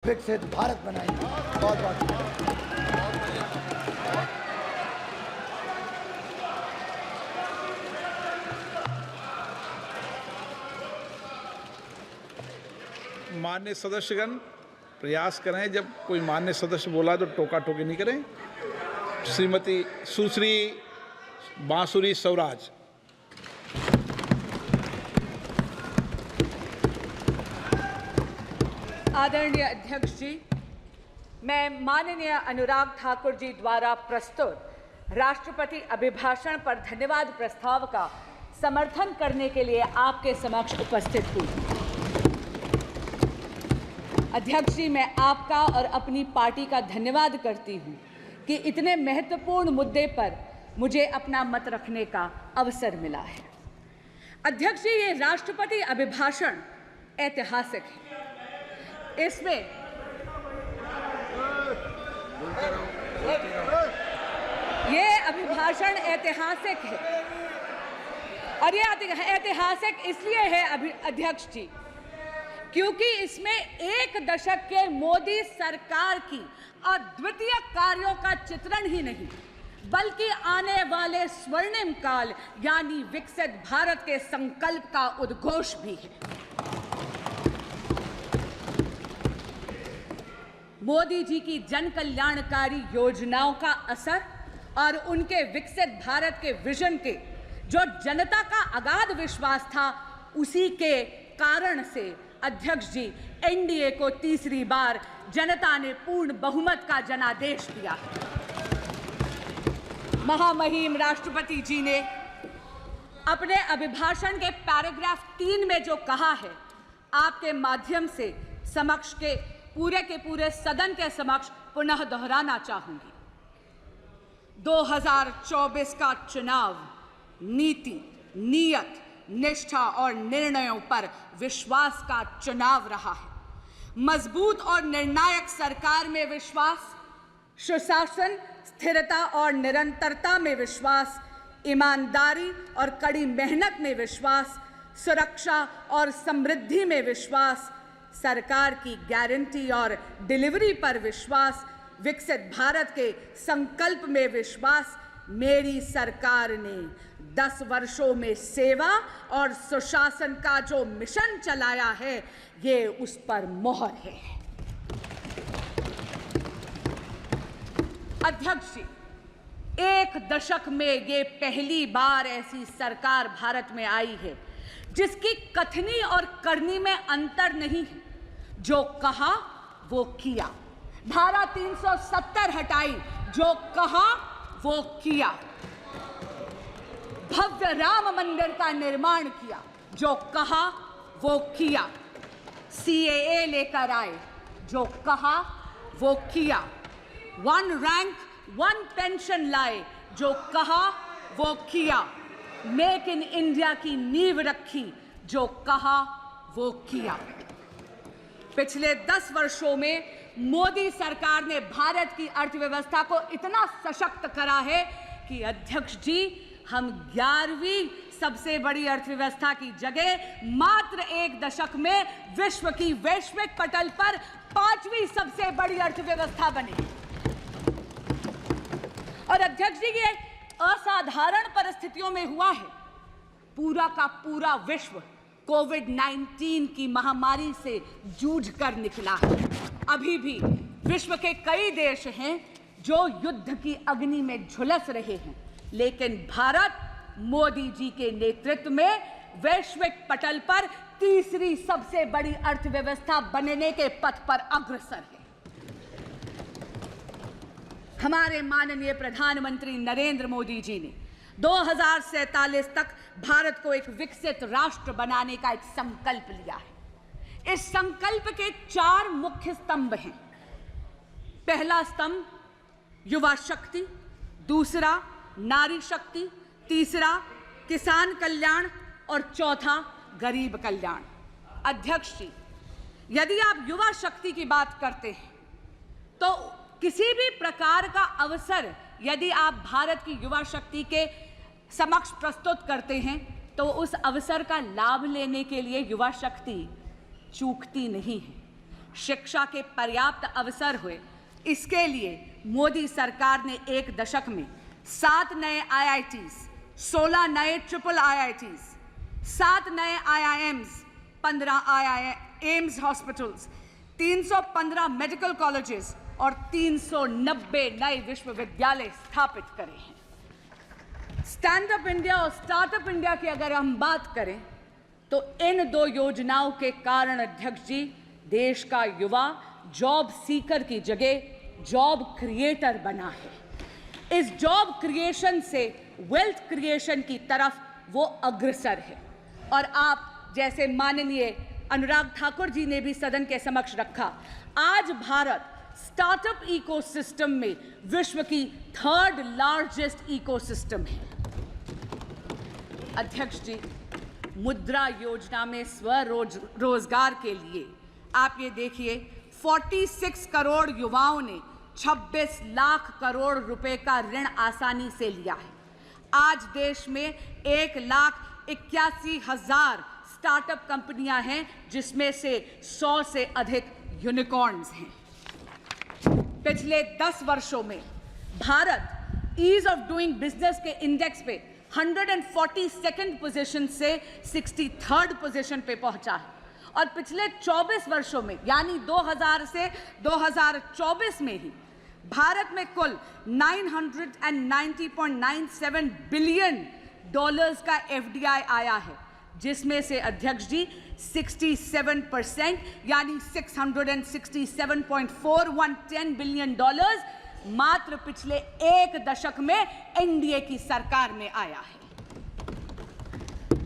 विकसित भारत बनाएंगे। बहुत बहुत मान्य सदस्यगण प्रयास करें, जब कोई मान्य सदस्य बोला तो टोका टोकी नहीं करें। श्रीमती सुश्री बांसुरी स्वराज। आदरणीय अध्यक्ष जी, मैं माननीय अनुराग ठाकुर जी द्वारा प्रस्तुत राष्ट्रपति अभिभाषण पर धन्यवाद प्रस्ताव का समर्थन करने के लिए आपके समक्ष उपस्थित हुई। अध्यक्ष जी, मैं आपका और अपनी पार्टी का धन्यवाद करती हूं कि इतने महत्वपूर्ण मुद्दे पर मुझे अपना मत रखने का अवसर मिला है। अध्यक्ष जी, ये राष्ट्रपति अभिभाषण ऐतिहासिक है। इसमें ये अभिभाषण ऐतिहासिक है और ये ऐतिहासिक इसलिए है अध्यक्ष जी क्योंकि इसमें एक दशक के मोदी सरकार की अद्वितीय कार्यों का चित्रण ही नहीं बल्कि आने वाले स्वर्णिम काल यानी विकसित भारत के संकल्प का उद्घोष भी है। मोदी जी की जन कल्याणकारी योजनाओं का असर और उनके विकसित भारत के विजन के जो जनता का अगाध विश्वास था, उसी के कारण से अध्यक्ष जी एनडीए को तीसरी बार जनता ने पूर्ण बहुमत का जनादेश दिया। महामहिम राष्ट्रपति जी ने अपने अभिभाषण के पैराग्राफ 3 में जो कहा है, आपके माध्यम से समक्ष के पूरे सदन के समक्ष पुनः दोहराना चाहूंगी। 2024 का चुनाव नीति, नियत, निष्ठा और निर्णयों पर विश्वास का चुनाव रहा है। मजबूत और निर्णायक सरकार में विश्वास, सुशासन, स्थिरता और निरंतरता में विश्वास, ईमानदारी और कड़ी मेहनत में विश्वास, सुरक्षा और समृद्धि में विश्वास, सरकार की गारंटी और डिलीवरी पर विश्वास, विकसित भारत के संकल्प में विश्वास। मेरी सरकार ने 10 वर्षों में सेवा और सुशासन का जो मिशन चलाया है, ये उस पर मोहर है। अध्यक्ष जी, एक दशक में ये पहली बार ऐसी सरकार भारत में आई है जिसकी कथनी और करनी में अंतर नहीं है। जो कहा वो किया। धारा 370 हटाई, जो कहा वो किया। भव्य राम मंदिर का निर्माण किया, जो कहा वो किया। सीएए लेकर आए, जो कहा वो किया। 1 रैंक 1 पेंशन लाए, जो कहा वो किया। मेक इन इंडिया की नींव रखी, जो कहा वो किया। पिछले 10 वर्षों में मोदी सरकार ने भारत की अर्थव्यवस्था को इतना सशक्त करा है कि अध्यक्ष जी, हम 11वीं सबसे बड़ी अर्थव्यवस्था की जगह मात्र 1 दशक में विश्व की वैश्विक पटल पर 5वीं सबसे बड़ी अर्थव्यवस्था बनी। और अध्यक्ष जी, ये असाधारण परिस्थितियों में हुआ है। पूरा का पूरा विश्व कोविड-19 की महामारी से जूझ कर निकला है। अभी भी विश्व के कई देश हैं जो युद्ध की अग्नि में झुलस रहे हैं, लेकिन भारत मोदी जी के नेतृत्व में वैश्विक पटल पर तीसरी सबसे बड़ी अर्थव्यवस्था बनने के पथ पर अग्रसर है। हमारे माननीय प्रधानमंत्री नरेंद्र मोदी जी ने 2047 तक भारत को एक विकसित राष्ट्र बनाने का एक संकल्प लिया है। इस संकल्प के 4 मुख्य स्तंभ हैं। पहला स्तंभ युवा शक्ति, दूसरा नारी शक्ति, तीसरा किसान कल्याण और चौथा गरीब कल्याण। अध्यक्ष जी, यदि आप युवा शक्ति की बात करते हैं तो किसी भी प्रकार का अवसर यदि आप भारत की युवा शक्ति के समक्ष प्रस्तुत करते हैं तो उस अवसर का लाभ लेने के लिए युवा शक्ति चूकती नहीं है। शिक्षा के पर्याप्त अवसर हुए, इसके लिए मोदी सरकार ने एक दशक में 7 नए IITs, 16 नए ट्रिपल IITs, 7 नए IIMs, 15 AIIMS hospitals, 315 medical colleges और 390 नए विश्वविद्यालय स्थापित करे हैं। स्टैंड अप इंडिया और स्टार्टअप इंडिया की अगर हम बात करें तो इन 2 योजनाओं के कारण अध्यक्ष जी, देश का युवा जॉब सीकर की जगह जॉब क्रिएटर बना है। इस जॉब क्रिएशन से वेल्थ क्रिएशन की तरफ वो अग्रसर है। और आप जैसे माननीय अनुराग ठाकुर जी ने भी सदन के समक्ष रखा, आज भारत स्टार्टअप इकोसिस्टम में विश्व की 3rd लार्जेस्ट इकोसिस्टम है। अध्यक्ष जी, मुद्रा योजना में स्वरोजगार के लिए आप ये देखिए 46 करोड़ युवाओं ने 26 लाख करोड़ रुपए का ऋण आसानी से लिया है। आज देश में 1,81,000 स्टार्टअप कंपनियां हैं, जिसमें से 100 से अधिक यूनिकॉर्न्स हैं। पिछले 10 वर्षों में Bharat ease of doing business के इंडेक्स पे 142nd पोजीशन से 63rd पोजीशन पे पहुंचा है। और पिछले 24 वर्षों में यानी 2000 से 2024 में ही भारत में कुल $990.97 बिलियन का FDI आया है, जिसमें से अध्यक्ष जी 67% यानी $667.4110 बिलियन मात्र पिछले 1 दशक में एनडीए की सरकार में आया है।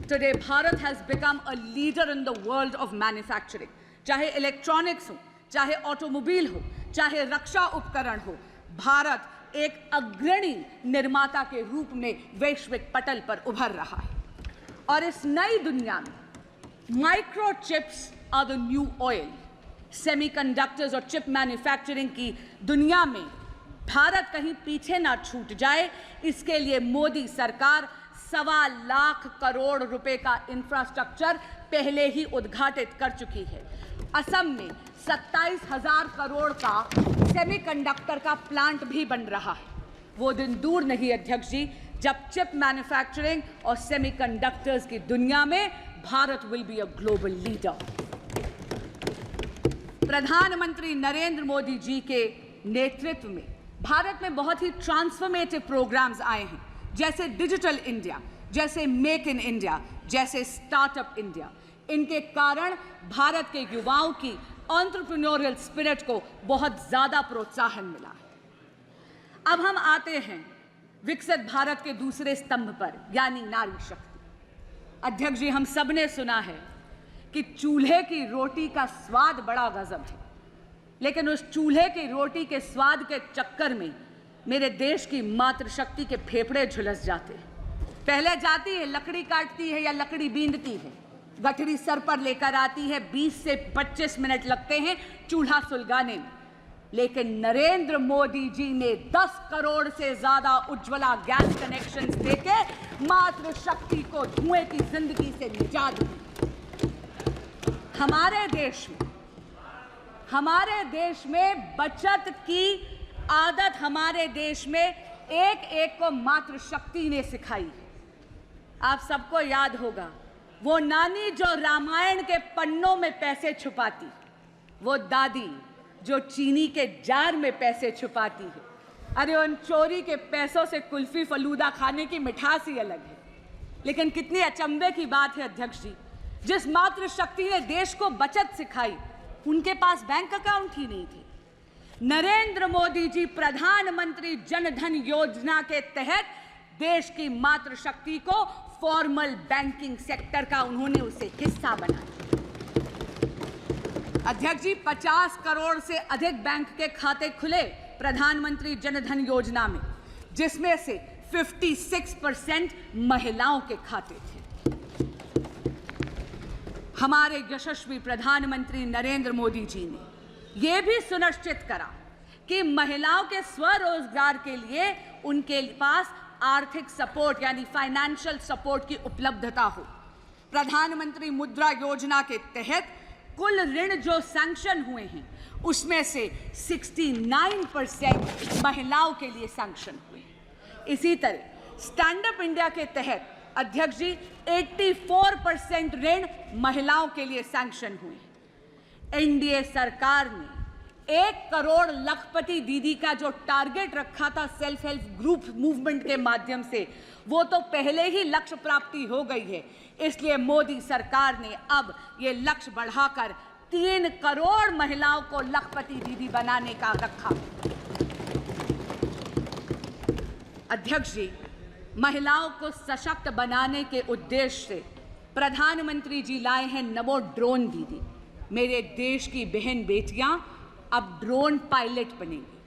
Today, Bharat has become a leader in the world of manufacturing. चाहे इलेक्ट्रॉनिक्स हो, चाहे ऑटोमोबाइल हो, चाहे रक्षा उपकरण हो, भारत एक अग्रणी निर्माता के रूप में वैश्विक पटल पर उभर रहा है। और इस नई दुनिया में microchips are the new oil. Semiconductors और चिप मैन्युफैक्चरिंग की दुनिया में भारत कहीं पीछे ना छूट जाए, इसके लिए मोदी सरकार 1.25 लाख करोड़ रुपए का इंफ्रास्ट्रक्चर पहले ही उद्घाटित कर चुकी है। असम में 27,000 करोड़ का सेमीकंडक्टर का प्लांट भी बन रहा है। वो दिन दूर नहीं अध्यक्ष जी, जब चिप मैन्युफैक्चरिंग और सेमीकंडक्टर्स की दुनिया में Bharat will be a global leader. प्रधानमंत्री नरेंद्र मोदी जी के नेतृत्व में भारत में बहुत ही ट्रांसफॉर्मेटिव प्रोग्राम्स आए हैं, जैसे डिजिटल इंडिया, जैसे मेक इन इंडिया, जैसे स्टार्टअप इंडिया। इनके कारण भारत के युवाओं की एंटरप्रेन्योरियल स्पिरिट को बहुत ज्यादा प्रोत्साहन मिला है। अब हम आते हैं विकसित भारत के दूसरे स्तंभ पर, यानी नारी शक्ति। अध्यक्ष जी, हम सब ने सुना है कि चूल्हे की रोटी का स्वाद बड़ा गजब है, लेकिन उस चूल्हे की रोटी के स्वाद के चक्कर में मेरे देश की मातृशक्ति के फेफड़े झुलस जाते हैं। पहले जाती है, लकड़ी काटती है या लकड़ी बींदती है, गठरी सर पर लेकर आती है, 20 से 25 मिनट लगते हैं चूल्हा सुलगाने में। लेकिन नरेंद्र मोदी जी ने 10 करोड़ से ज्यादा उज्ज्वला गैस कनेक्शंस देके मातृशक्ति को धुएं की जिंदगी से निजात दी। हमारे देश में बचत की आदत हमारे देश में एक को मातृशक्ति ने सिखाई। आप सबको याद होगा वो नानी जो रामायण के पन्नों में पैसे छुपाती, वो दादी जो चीनी के जार में पैसे छुपाती है। अरे उन चोरी के पैसों से कुल्फी फलूदा खाने की मिठास ही अलग है। लेकिन कितनी अचंभे की बात है अध्यक्ष जी, जिस मातृशक्ति ने देश को बचत सिखाई, उनके पास बैंक अकाउंट ही नहीं थे। नरेंद्र मोदी जी प्रधानमंत्री जन धन योजना के तहत देश की मातृशक्ति को फॉर्मल बैंकिंग सेक्टर का उन्होंने उसे हिस्सा बनाया। अध्यक्ष जी, 50 करोड़ से अधिक बैंक के खाते खुले प्रधानमंत्री जन धन योजना में, जिसमें से 56% महिलाओं के खाते थे। हमारे यशस्वी प्रधानमंत्री नरेंद्र मोदी जी ने यह भी सुनिश्चित करा कि महिलाओं के स्वरोजगार के लिए उनके पास आर्थिक सपोर्ट यानी फाइनेंशियल सपोर्ट की उपलब्धता हो। प्रधानमंत्री मुद्रा योजना के तहत कुल ऋण जो सैंक्शन हुए हैं उसमें से 69% महिलाओं के लिए सैंक्शन हुए। इसी तरह स्टैंड अप इंडिया के तहत अध्यक्ष जी 84% ऋण महिलाओं के लिए सैंक्शन हुए। एनडीए सरकार ने 1 करोड़ लखपति दीदी का जो टारगेट रखा था सेल्फ हेल्प ग्रुप मूवमेंट के माध्यम से, वो तो पहले ही लक्ष्य प्राप्ति हो गई है। इसलिए मोदी सरकार ने अब ये लक्ष्य बढ़ाकर 3 करोड़ महिलाओं को लखपति दीदी बनाने का रखा। अध्यक्ष जी, महिलाओं को सशक्त बनाने के उद्देश्य से प्रधानमंत्री जी लाए हैं नमो ड्रोन दीदी। मेरे देश की बहन बेटियां अब ड्रोन पायलट बनेंगी।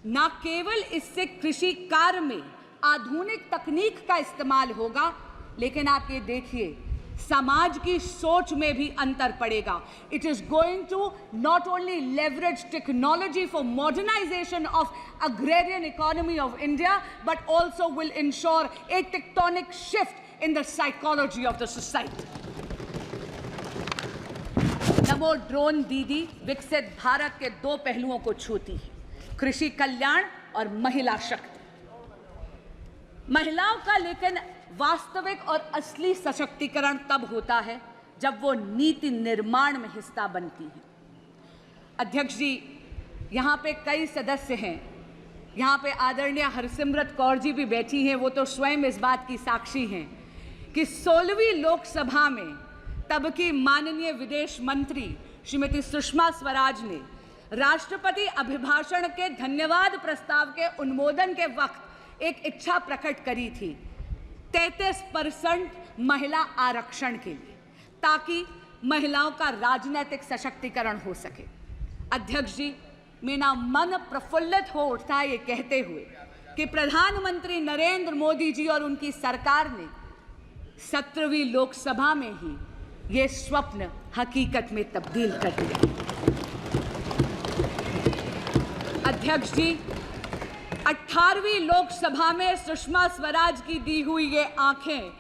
न केवल इससे कृषि कार्य में आधुनिक तकनीक का इस्तेमाल होगा, लेकिन आप ये देखिए समाज की सोच में भी अंतर पड़ेगा। It is going to not only leverage technology for modernisation of agrarian economy of India, but also will ensure a tectonic shift in the psychology of the society. NaMo drone दीदी विकसित भारत के 2 पहलुओं को छूती है, कृषि कल्याण और महिला शक्ति। महिलाओं का लेकिन वास्तविक और असली सशक्तिकरण तब होता है जब वो नीति निर्माण में हिस्सा बनती है। अध्यक्ष जी, यहाँ पे कई सदस्य हैं, यहाँ पे आदरणीय हरसिमरत कौर जी भी बैठी हैं, वो तो स्वयं इस बात की साक्षी हैं कि 16वीं लोकसभा में तब की माननीय विदेश मंत्री श्रीमती सुषमा स्वराज ने राष्ट्रपति अभिभाषण के धन्यवाद प्रस्ताव के अनुमोदन के वक्त एक इच्छा प्रकट करी थी 33% महिला आरक्षण के लिए, ताकि महिलाओं का राजनीतिक सशक्तिकरण हो सके। अध्यक्ष जी, मेरा मन प्रफुल्लित हो उठता है ये कहते हुए कि प्रधानमंत्री नरेंद्र मोदी जी और उनकी सरकार ने 17वीं लोकसभा में ही ये स्वप्न हकीकत में तब्दील कर दिया। अध्यक्ष जी, 18वीं लोकसभा में सुषमा स्वराज की दी हुई ये आंखें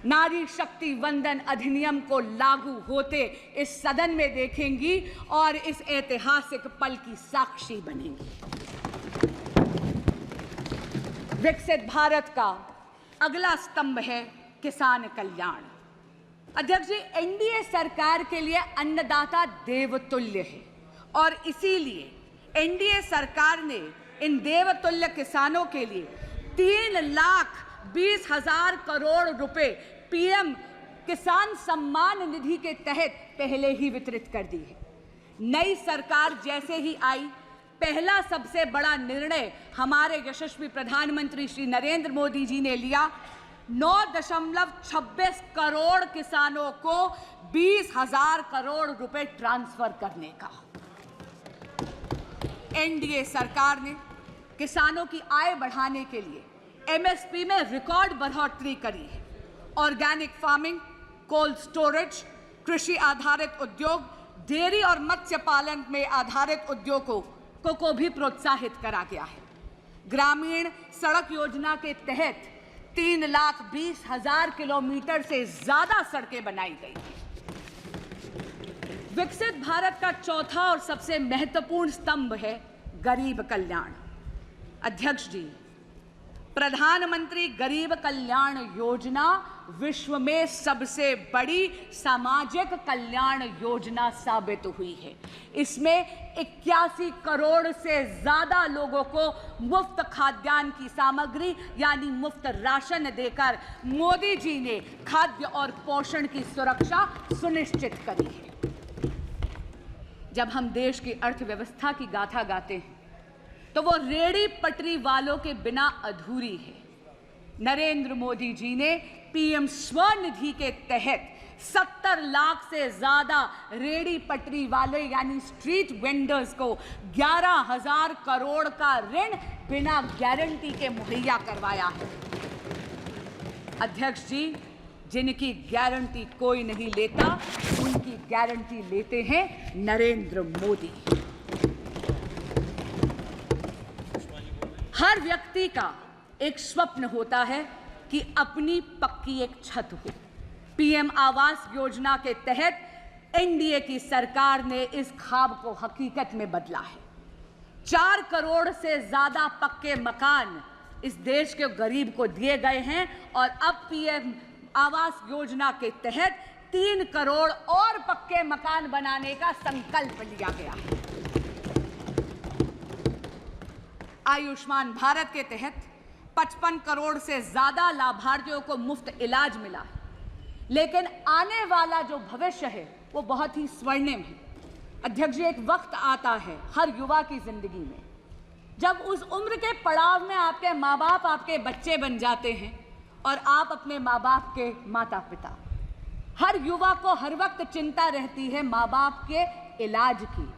नारी शक्ति वंदन अधिनियम को लागू होते इस सदन में देखेंगी और इस ऐतिहासिक पल की साक्षी बनेंगी। विकसित भारत का अगला स्तंभ है किसान कल्याण। अध्यक्ष जी, एनडीए सरकार के लिए अन्नदाता देवतुल्य है और इसीलिए एनडीए सरकार ने इन देवतुल्य किसानों के लिए 3,20,000 करोड़ रुपए पीएम किसान सम्मान निधि के तहत पहले ही वितरित कर दी है। नई सरकार जैसे ही आई, पहला सबसे बड़ा निर्णय हमारे यशस्वी प्रधानमंत्री श्री नरेंद्र मोदी जी ने लिया 9.26 करोड़ किसानों को 20,000 करोड़ रुपए ट्रांसफर करने का। एनडीए सरकार ने किसानों की आय बढ़ाने के लिए एमएसपी में रिकॉर्ड बढ़ोतरी करी है। ऑर्गेनिक फार्मिंग, कोल्ड स्टोरेज, कृषि आधारित उद्योग, डेयरी और मत्स्य पालन में आधारित उद्योगों को भी प्रोत्साहित करा गया है। ग्रामीण सड़क योजना के तहत 3,20,000 किलोमीटर से ज्यादा सड़कें बनाई गई। विकसित भारत का चौथा और सबसे महत्वपूर्ण स्तंभ है गरीब कल्याण। अध्यक्ष जी, प्रधानमंत्री गरीब कल्याण योजना विश्व में सबसे बड़ी सामाजिक कल्याण योजना साबित हुई है। इसमें 81 करोड़ से ज्यादा लोगों को मुफ्त खाद्यान्न की सामग्री यानी मुफ्त राशन देकर मोदी जी ने खाद्य और पोषण की सुरक्षा सुनिश्चित करी है। जब हम देश की अर्थव्यवस्था की गाथा गाते हैं तो वो रेड़ी पटरी वालों के बिना अधूरी है। नरेंद्र मोदी जी ने पीएम स्वनिधि के तहत 70 लाख से ज्यादा रेड़ी पटरी वाले यानी स्ट्रीट वेंडर्स को 11,000 करोड़ का ऋण बिना गारंटी के मुहैया करवाया है। अध्यक्ष जी, जिनकी गारंटी कोई नहीं लेता, उनकी गारंटी लेते हैं नरेंद्र मोदी। हर व्यक्ति का एक स्वप्न होता है कि अपनी पक्की एक छत हो। पीएम आवास योजना के तहत एनडीए की सरकार ने इस ख्वाब को हकीकत में बदला है। 4 करोड़ से ज्यादा पक्के मकान इस देश के गरीब को दिए गए हैं और अब पीएम आवास योजना के तहत 3 करोड़ और पक्के मकान बनाने का संकल्प लिया गया है। आयुष्मान भारत के तहत 55 करोड़ से ज्यादा लाभार्थियों को मुफ्त इलाज मिला है, लेकिन आने वाला जो भविष्य है वो बहुत ही स्वर्णिम है। अध्यक्ष जी, एक वक्त आता है हर युवा की जिंदगी में जब उस उम्र के पड़ाव में आपके माँ बाप आपके बच्चे बन जाते हैं और आप अपने माँ बाप के माता पिता। हर युवा को हर वक्त चिंता रहती है माँ बाप के इलाज की।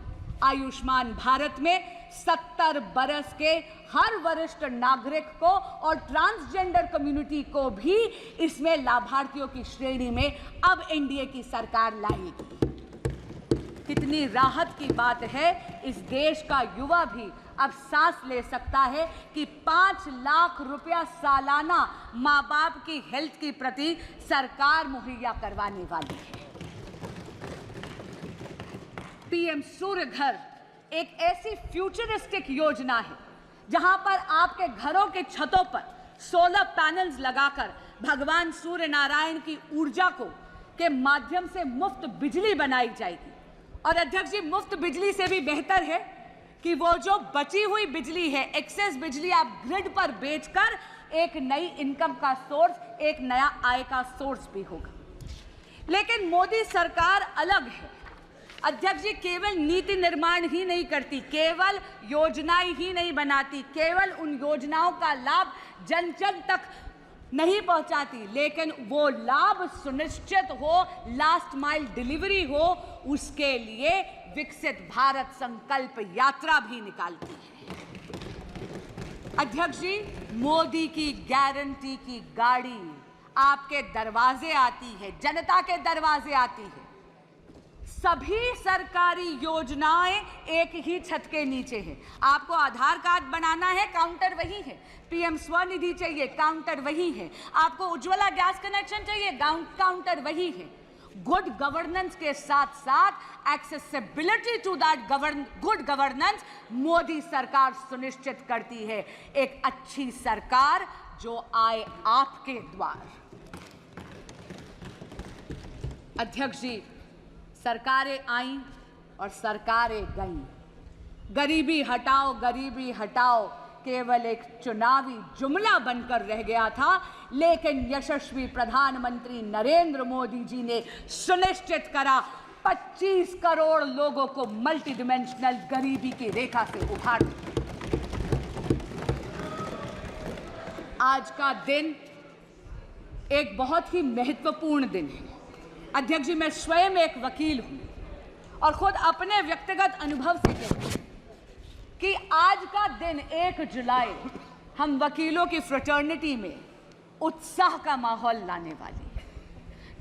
आयुष्मान भारत में 70 बरस के हर वरिष्ठ नागरिक को और ट्रांसजेंडर कम्युनिटी को भी इसमें लाभार्थियों की श्रेणी में अब एनडीए की सरकार लाएगी। कितनी राहत की बात है, इस देश का युवा भी अब सांस ले सकता है कि 5 लाख रुपया सालाना माँ बाप की हेल्थ के प्रति सरकार मुहैया करवाने वाली है। पीएम सूर्य घर एक ऐसी फ्यूचरिस्टिक योजना है जहां पर आपके घरों के छतों पर सोलर पैनल्स लगाकर भगवान सूर्य नारायण की ऊर्जा के माध्यम से मुफ्त बिजली बनाई जाएगी। और अध्यक्ष जी, मुफ्त बिजली से भी बेहतर है कि वो जो बची हुई बिजली है, एक्सेस बिजली, आप ग्रिड पर बेचकर एक नई इनकम का सोर्स, एक नया आय का सोर्स भी होगा। लेकिन मोदी सरकार अलग है। अध्यक्ष जी, केवल नीति निर्माण ही नहीं करती, केवल योजनाएं ही नहीं बनाती, केवल उन योजनाओं का लाभ जन जन तक नहीं पहुंचाती, लेकिन वो लाभ सुनिश्चित हो, लास्ट माइल डिलीवरी हो, उसके लिए विकसित भारत संकल्प यात्रा भी निकालती है। अध्यक्ष जी, मोदी की गारंटी की गाड़ी आपके दरवाजे आती है, जनता के दरवाजे आती है। सभी सरकारी योजनाएं एक ही छत के नीचे है। आपको आधार कार्ड बनाना है, काउंटर वही है। पीएम स्वनिधि चाहिए, काउंटर वही है। आपको उज्ज्वला गैस कनेक्शन चाहिए, काउंटर वही है। गुड गवर्नेंस के साथ साथ accessibility to that good governance Modi सरकार सुनिश्चित करती है। एक अच्छी सरकार जो आए आपके द्वार। अध्यक्ष जी, सरकारें आईं और सरकारें गईं। गरीबी हटाओ केवल एक चुनावी जुमला बनकर रह गया था, लेकिन यशस्वी प्रधानमंत्री नरेंद्र मोदी जी ने सुनिश्चित करा 25 करोड़ लोगों को मल्टी डिमेंशनल गरीबी की रेखा से उभार दिया। आज का दिन एक बहुत ही महत्वपूर्ण दिन है। अध्यक्ष जी, मैं स्वयं एक वकील हूं और खुद अपने व्यक्तिगत अनुभव से कहती हूं कि आज का दिन 1 जुलाई हम वकीलों की फ्रेटर्निटी में उत्साह का माहौल लाने वाली है,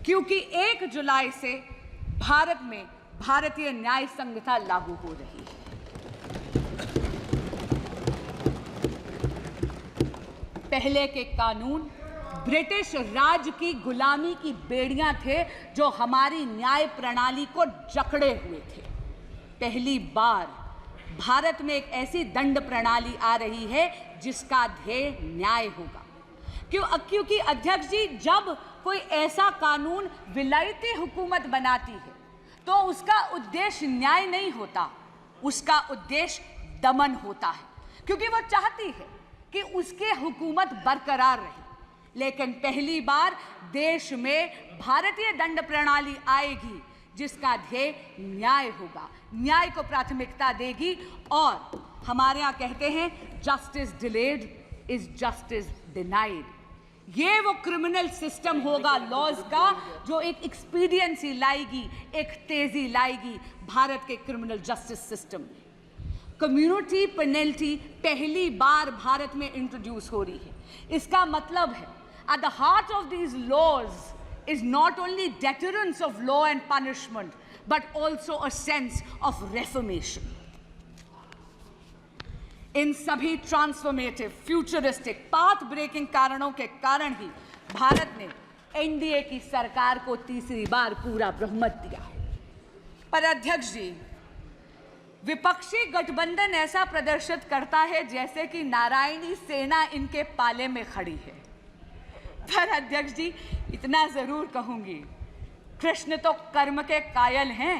क्योंकि 1 जुलाई से भारत में भारतीय न्याय संहिता लागू हो रही है। पहले के कानून ब्रिटिश राज की गुलामी की बेड़ियां थे जो हमारी न्याय प्रणाली को जकड़े हुए थे। पहली बार भारत में एक ऐसी दंड प्रणाली आ रही है जिसका ध्येय न्याय होगा। क्योंकि अध्यक्ष जी, जब कोई ऐसा कानून विलायती हुकूमत बनाती है तो उसका उद्देश्य न्याय नहीं होता, उसका उद्देश्य दमन होता है, क्योंकि वो चाहती है कि उसके हुकूमत बरकरार रहे। लेकिन पहली बार देश में भारतीय दंड प्रणाली आएगी जिसका ध्येय न्याय होगा, न्याय को प्राथमिकता देगी। और हमारे यहाँ कहते हैं justice delayed is justice denied. ये वो क्रिमिनल सिस्टम होगा लॉज का जो एक एक्सपीडियंसी लाएगी, एक तेजी लाएगी भारत के क्रिमिनल जस्टिस सिस्टम में। कम्युनिटी पेनल्टी पहली बार भारत में इंट्रोड्यूस हो रही है। इसका मतलब है at the heart of these laws is not only deterrence of law and punishment, but also a sense of reformation. इन सभी ट्रांसफॉर्मेटिव, फ्यूचरिस्टिक, पाथ ब्रेकिंग कारणों के कारण ही भारत ने एनडीए की सरकार को तीसरी बार पूरा बहुमत दिया है। पर अध्यक्ष जी, विपक्षी गठबंधन ऐसा प्रदर्शित करता है जैसे कि नारायणी सेना इनके पाले में खड़ी है। पर अध्यक्ष जी, इतना जरूर कहूंगी, कृष्ण तो कर्म के कायल हैं,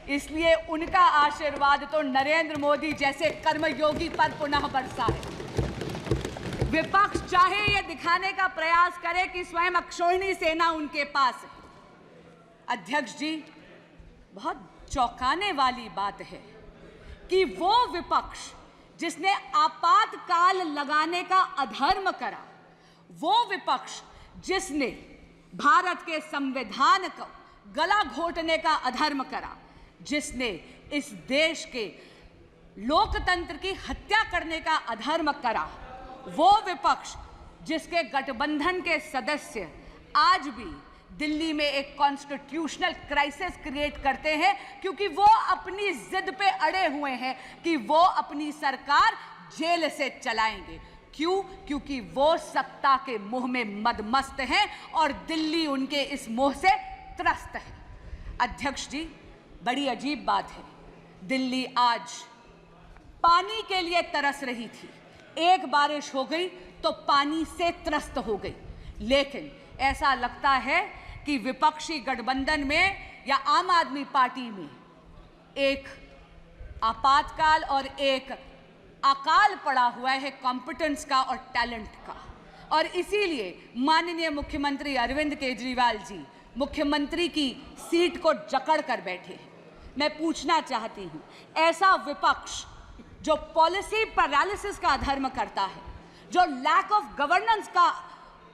इसलिए उनका आशीर्वाद तो नरेंद्र मोदी जैसे कर्मयोगी पर पुनः बरसा है। विपक्ष चाहे ये दिखाने का प्रयास करे कि स्वयं अक्षोहिणी सेना उनके पास है। अध्यक्ष जी, बहुत चौंकाने वाली बात है कि वो विपक्ष जिसने आपातकाल लगाने का अधर्म करा, वो विपक्ष जिसने भारत के संविधान को गला घोटने का अधर्म करा, जिसने इस देश के लोकतंत्र की हत्या करने का अधर्म करा, वो विपक्ष जिसके गठबंधन के सदस्य आज भी दिल्ली में एक कॉन्स्टिट्यूशनल क्राइसिस क्रिएट करते हैं क्योंकि वो अपनी जिद पे अड़े हुए हैं कि वो अपनी सरकार जेल से चलाएंगे। क्यों? क्योंकि वो सत्ता के मोह में मदमस्त हैं और दिल्ली उनके इस मोह से त्रस्त है। अध्यक्ष जी, बड़ी अजीब बात है, दिल्ली आज पानी के लिए तरस रही थी, एक बारिश हो गई तो पानी से त्रस्त हो गई। लेकिन ऐसा लगता है कि विपक्षी गठबंधन में या आम आदमी पार्टी में एक आपातकाल और एक अकाल पड़ा हुआ है कॉम्पिटेंस का और टैलेंट का, और इसीलिए माननीय मुख्यमंत्री अरविंद केजरीवाल जी मुख्यमंत्री की सीट को जकड़ कर बैठे हैं। मैं पूछना चाहती हूं, ऐसा विपक्ष जो पॉलिसी पैरालिसिस का अधर्म करता है, जो लैक ऑफ गवर्नेंस का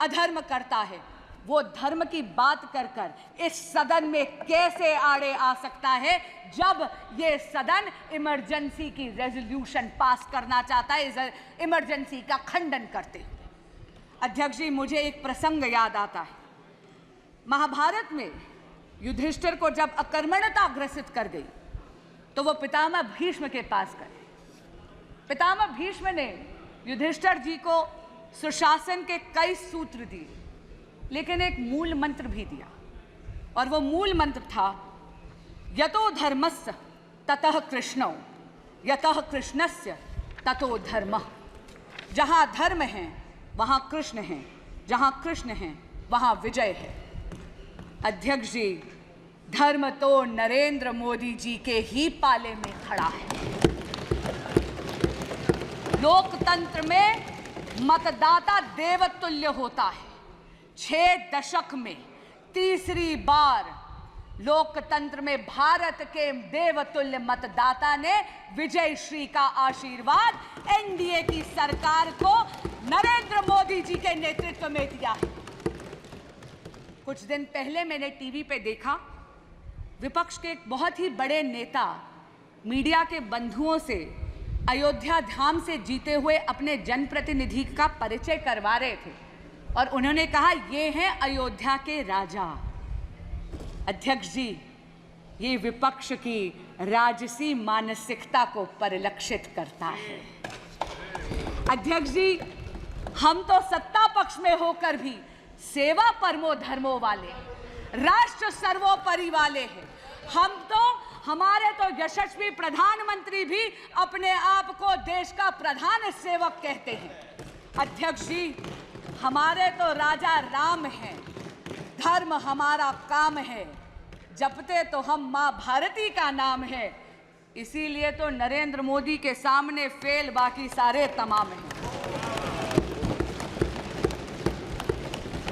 अधर्म करता है, वो धर्म की बात कर कर इस सदन में कैसे आड़े आ सकता है जब ये सदन इमरजेंसी की रेजोल्यूशन पास करना चाहता है, इस इमरजेंसी का खंडन करते हुए। अध्यक्ष जी, मुझे एक प्रसंग याद आता है। महाभारत में युधिष्ठिर को जब अकर्मण्यता ग्रसित कर गई तो वो पितामह भीष्म के पास गए। पितामह भीष्म ने युधिष्ठिर जी को सुशासन के कई सूत्र दिए, लेकिन एक मूल मंत्र भी दिया, और वो मूल मंत्र था यतो धर्मस्य ततः कृष्णो, यतः कृष्णस्य ततो धर्मः। जहां धर्म है वहां कृष्ण है, जहां कृष्ण है वहां विजय है। अध्यक्ष जी, धर्म तो नरेंद्र मोदी जी के ही पाले में खड़ा है। लोकतंत्र में मतदाता देवतुल्य होता है। 6 दशक में तीसरी बार लोकतंत्र में भारत के देवतुल्य मतदाता ने विजय श्री का आशीर्वाद एनडीए की सरकार को नरेंद्र मोदी जी के नेतृत्व में दिया है। कुछ दिन पहले मैंने टीवी पे देखा, विपक्ष के एक बहुत ही बड़े नेता मीडिया के बंधुओं से अयोध्या धाम से जीते हुए अपने जनप्रतिनिधि का परिचय करवा रहे थे और उन्होंने कहा, ये हैं अयोध्या के राजा। अध्यक्ष जी, ये विपक्ष की राजसी मानसिकता को परिलक्षित करता है। अध्यक्ष जी, हम तो सत्ता पक्ष में होकर भी सेवा परमो धर्मो वाले, राष्ट्र सर्वोपरि वाले हैं। हमारे तो यशस्वी प्रधानमंत्री भी अपने आप को देश का प्रधान सेवक कहते हैं। अध्यक्ष जी, हमारे तो राजा राम हैं, धर्म हमारा काम है, जपते तो हम माँ भारती का नाम है, इसीलिए तो नरेंद्र मोदी के सामने फेल बाकी सारे तमाम हैं।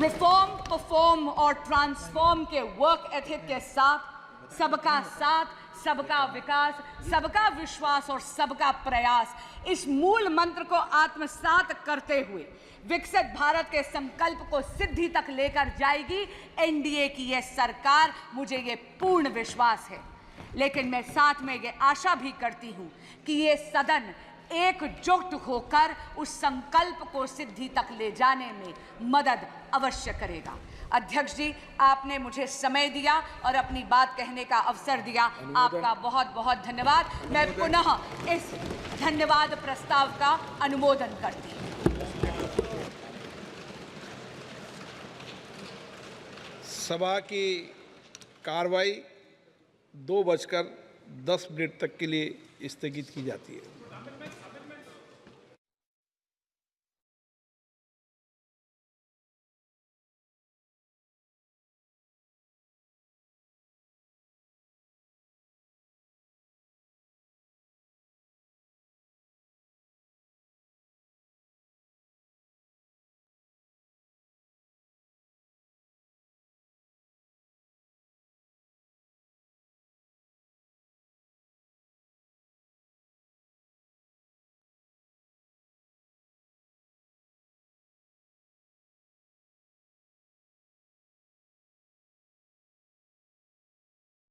रिफॉर्म, परफॉर्म और ट्रांसफॉर्म के वर्क एथिक के साथ साथ, सबका विकास, सबका विश्वास और सबका प्रयास, इस मूल मंत्र को आत्मसात करते हुए विकसित भारत के संकल्प को सिद्धि तक लेकर जाएगी एनडीए की यह सरकार, मुझे ये पूर्ण विश्वास है। लेकिन मैं साथ में ये आशा भी करती हूँ कि ये सदन एकजुट होकर उस संकल्प को सिद्धि तक ले जाने में मदद अवश्य करेगा। अध्यक्ष जी, आपने मुझे समय दिया और अपनी बात कहने का अवसर दिया, आपका बहुत बहुत धन्यवाद। मैं पुनः इस धन्यवाद प्रस्ताव का अनुमोदन करती हूँ। सभा की कार्रवाई 2:10 तक के लिए स्थगित की जाती है।